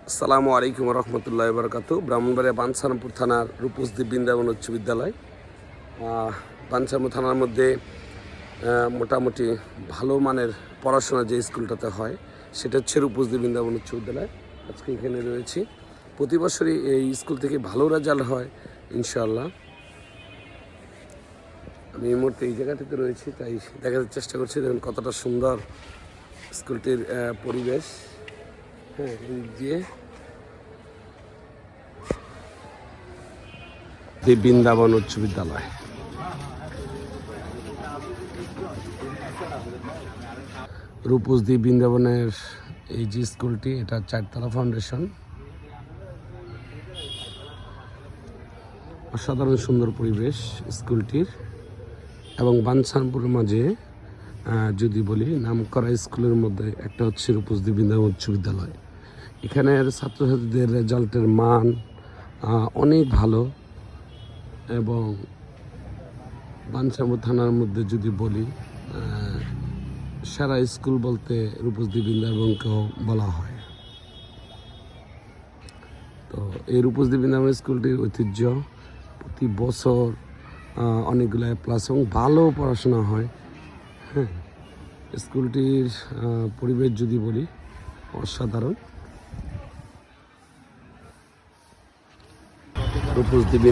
আসসালামু আলাইকুম রহমতুল্লাহ বরকাতু। ব্রাহ্মণবাড়িয়া বাঞ্ছারামপুর থানার রূপসদ্বীপ বৃন্দাবন উচ্চ বিদ্যালয়। বাঞ্ছারামপুর থানার মধ্যে মোটামুটি ভালো মানের পড়াশোনা যে স্কুলটাতে হয় সেটা হচ্ছে রূপসদ্বীপ বৃন্দাবন উচ্চ বিদ্যালয়। আজকে এখানে রয়েছি। প্রতি বছরই এই স্কুল থেকে ভালো রেজাল্ট হয় ইনশাআল্লাহ। আমি এই মুহূর্তে এই জায়গাটিতে রয়েছি, তাই দেখাতে চেষ্টা করছি দেখুন কতটা সুন্দর স্কুলটির পরিবেশ। হ্যাঁ, এই দিয়ে বৃন্দাবন উচ্চ বিদ্যালয়। রূপসদ্বীপ বৃন্দাবনের এই যে স্কুলটি, এটা 4তলা ফাউন্ডেশন। অসাধারণ সুন্দর পরিবেশ স্কুলটির। এবং বাঞ্ছারামপুরের মাঝে যদি বলি নামকরা স্কুলের মধ্যে একটা হচ্ছে রূপসদ্বীপ বৃন্দাবন উচ্চ বিদ্যালয়। এখানের ছাত্রছাত্রীদের রেজাল্টের মান অনেক ভালো। এবং বাঞ্ছারামপুর থানার মধ্যে যদি বলি সেরা স্কুল বলতে রূপসদ্বীপ বৃন্দাবনকেও বলা হয়। তো এই রূপসদ্বীপ বৃন্দাবন স্কুলটির ঐতিহ্য, প্রতি বছর অনেকগুলো প্লাস এবং ভালো পড়াশোনা হয়। হ্যাঁ, স্কুলটির পরিবেশ যদি বলি অসাধারণ। রূপসদ্বীপ